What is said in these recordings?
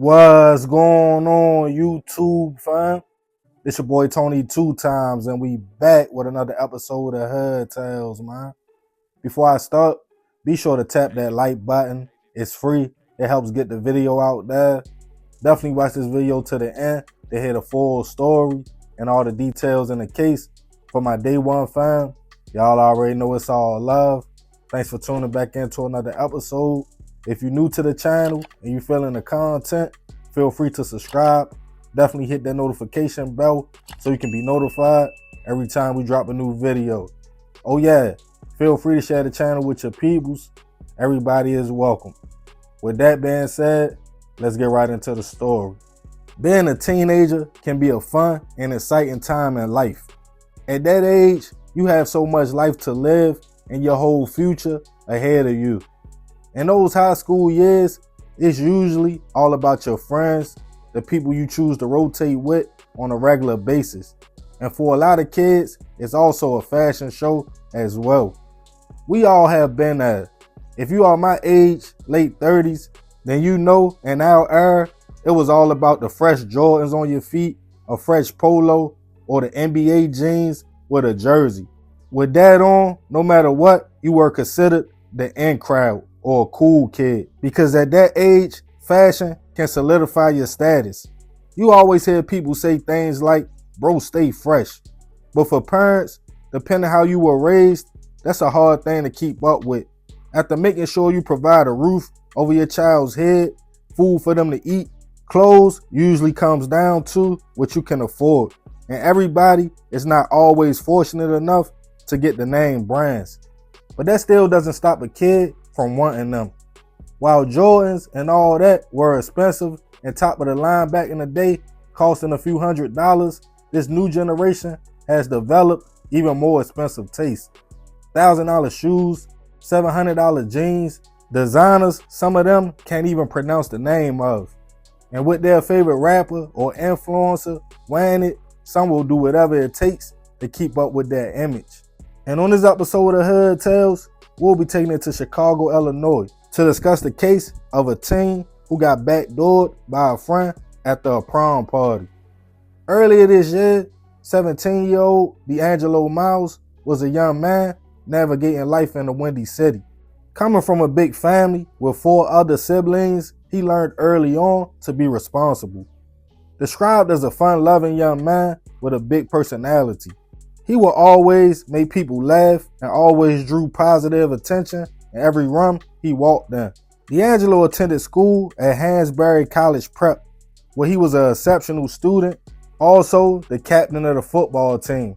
What's going on, YouTube, fam? It's your boy Tony 2 times, and we back with another episode of Hood Tales, man. Before I start, be sure to tap that like button. It's free. It helps get the video out there. Definitely watch this video to the end to hear the full story and all the details in the case. For my day one fam, y'all already know it's all love. Thanks for tuning back into another episode. If you're new to the channel and you're feeling the content, feel free to subscribe. Definitely hit that notification bell so you can be notified every time we drop a new video. Oh yeah, feel free to share the channel with your peoples. Everybody is welcome. With that being said, let's get right into the story. Being a teenager can be a fun and exciting time in life. At that age, you have so much life to live and your whole future ahead of you. In those high school years, it's usually all about your friends, the people you choose to rotate with on a regular basis. And for a lot of kids, it's also a fashion show as well. We all have been there. If you are my age, late 30s, then you know in our era, it was all about the fresh Jordans on your feet, a fresh polo, or the NBA jeans with a jersey. With that on, no matter what, you were considered the in crowd or a cool kid, because at that age, fashion can solidify your status. You always hear people say things like, bro, stay fresh. But for parents, depending how you were raised, that's a hard thing to keep up with. After making sure you provide a roof over your child's head, food for them to eat, clothes usually comes down to what you can afford. And everybody is not always fortunate enough to get the name brands. But that still doesn't stop a kid from wanting them. While Jordans and all that were expensive and top of the line back in the day, costing a few $100s, this new generation has developed even more expensive tastes. $1,000 shoes, $700 jeans, designers, some of them can't even pronounce the name of. And with their favorite rapper or influencer wearing it, some will do whatever it takes to keep up with their image. And on this episode of Hood Tales, we'll be taking it to Chicago, Illinois to discuss the case of a teen who got backdoored by a friend after a prom party. Earlier this year, 17-year-old DeAngelo Miles was a young man navigating life in the Windy City. Coming from a big family with 4 other siblings, he learned early on to be responsible. Described as a fun-loving young man with a big personality, he would always make people laugh and always drew positive attention in every room he walked in. DeAngelo attended school at Hansberry College Prep, where he was an exceptional student, also the captain of the football team.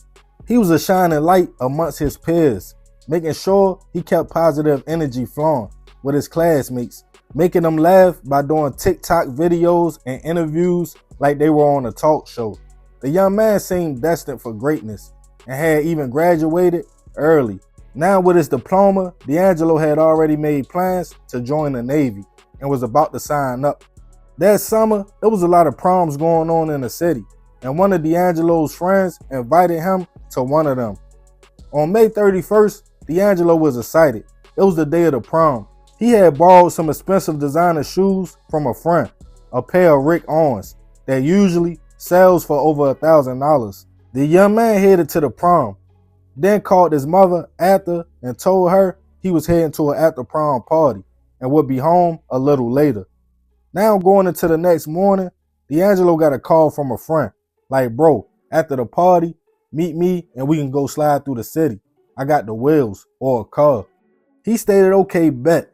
He was a shining light amongst his peers, making sure he kept positive energy flowing with his classmates, making them laugh by doing TikTok videos and interviews like they were on a talk show. The young man seemed destined for greatness and had even graduated early. Now with his diploma, DeAngelo had already made plans to join the Navy and was about to sign up. That summer, there was a lot of proms going on in the city, and one of DeAngelo's friends invited him to one of them. On May 31st, DeAngelo was excited. It was the day of the prom. He had borrowed some expensive designer shoes from a friend, a pair of Rick Owens that usually sells for over $1,000. The young man headed to the prom, then called his mother after and told her he was heading to an after prom party and would be home a little later. Now going into the next morning, DeAngelo got a call from a friend, like, bro, after the party, meet me and we can go slide through the city. I got the wheels or a car. He stated, okay, bet.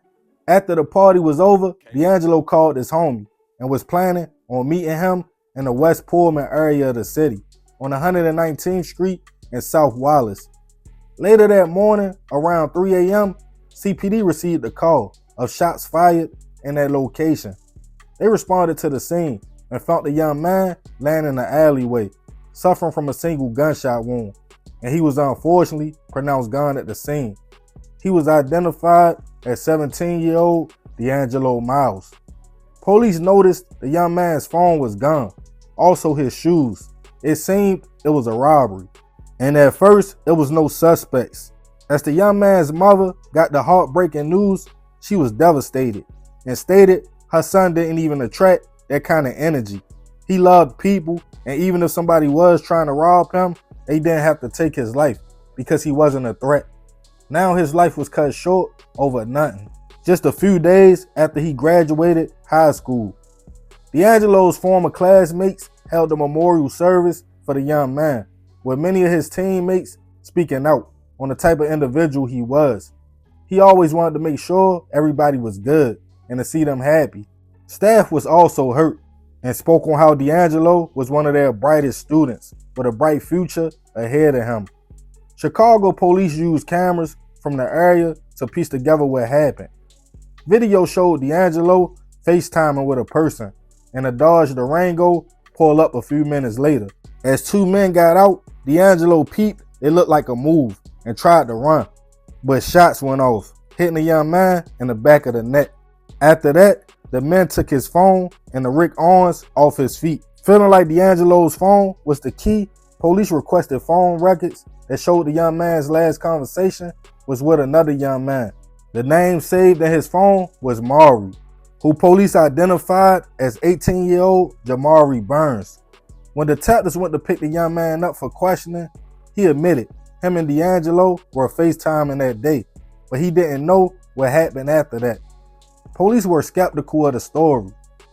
After the party was over, DeAngelo called his homie and was planning on meeting him in the West Pullman area of the city on 119th Street and South Wallace. Later that morning, around 3 a.m., CPD received a call of shots fired in that location. They responded to the scene and found the young man laying in the alleyway, suffering from a single gunshot wound, and he was unfortunately pronounced gone at the scene. He was identified as 17-year-old DeAngelo Miles. Police noticed the young man's phone was gone, also his shoes. It seemed it was a robbery, and at first there was no suspects. As the young man's mother got the heartbreaking news, she was devastated and stated her son didn't even attract that kind of energy. He loved people, and even if somebody was trying to rob him, they didn't have to take his life because he wasn't a threat. Now his life was cut short over nothing. Just a few days after he graduated high school, DeAngelo's former classmates held a memorial service for the young man, with many of his teammates speaking out on the type of individual he was. He always wanted to make sure everybody was good and to see them happy. Staff was also hurt and spoke on how DeAngelo was one of their brightest students with a bright future ahead of him. Chicago police used cameras from the area to piece together what happened. Video showed DeAngelo FaceTiming with a person, and a Dodge Durango pulled up a few minutes later. As two men got out, DeAngelo peeped it looked like a move and tried to run, but shots went off, hitting the young man in the back of the neck. After that, the men took his phone and the Rick Owens off his feet. Feeling like DeAngelo's phone was the key, police requested phone records that showed the young man's last conversation was with another young man. The name saved in his phone was Maury, who police identified as 18-year-old Jamari Burns. When detectives went to pick the young man up for questioning, he admitted him and DeAngelo were FaceTiming that day, but he didn't know what happened after that. Police were skeptical of the story.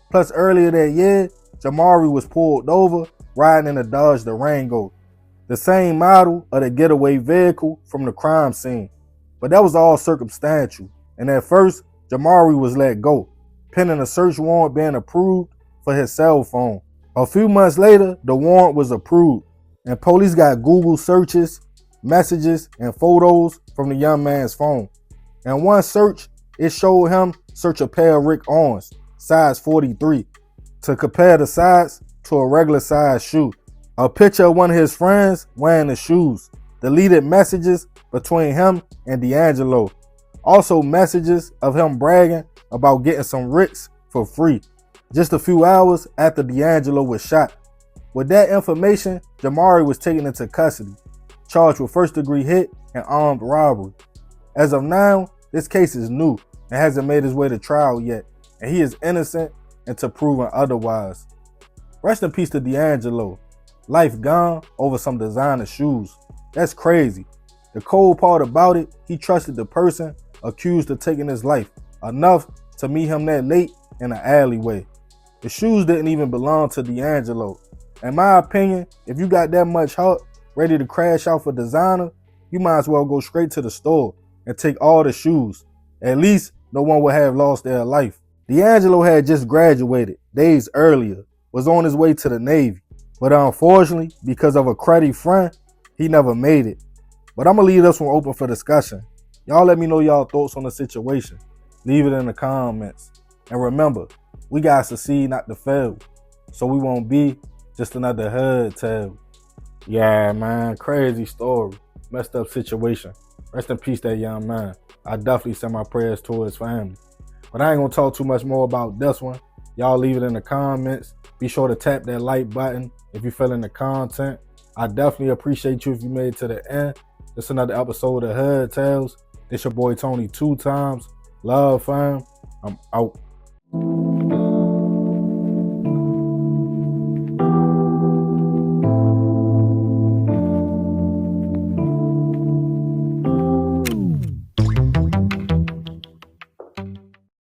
Plus, earlier that year, Jamari was pulled over riding in a Dodge Durango, the same model of the getaway vehicle from the crime scene. But that was all circumstantial, and at first, Jamari was let go, pending a search warrant being approved for his cell phone. A few months later, the warrant was approved, and police got Google searches, messages, and photos from the young man's phone. In one search, it showed him search a pair of Rick Owens, size 43, to compare the size to a regular size shoe. A picture of one of his friends wearing the shoes, deleted messages between him and DeAngelo. Also messages of him bragging about getting some Ricks for free, just a few hours after DeAngelo was shot. With that information, Jamari was taken into custody, charged with first-degree hit and armed robbery. As of now, this case is new and hasn't made its way to trial yet, and he is innocent until proven otherwise. Rest in peace to DeAngelo. Life gone over some designer shoes. That's crazy. The cold part about it, he trusted the person accused of taking his life enough to meet him that late in an alleyway. The shoes didn't even belong to DeAngelo. In my opinion, if you got that much heart ready to crash out for designer, you might as well go straight to the store and take all the shoes. At least no one would have lost their life. DeAngelo had just graduated days earlier, was on his way to the Navy, but unfortunately, because of a cruddy friend, he never made it. But I'm gonna leave this one open for discussion. Y'all let me know y'all thoughts on the situation. Leave it in the comments. And remember, we gotta succeed, not to fail, so we won't be just another hood tale. Yeah, man, crazy story. Messed up situation. Rest in peace, that young man. I definitely send my prayers to his family. But I ain't gonna talk too much more about this one. Y'all leave it in the comments. Be sure to tap that like button if you're feeling the content. I definitely appreciate you if you made it to the end. This is another episode of Hood Tales. It's your boy Tony 2 times. Love, fam. I'm out.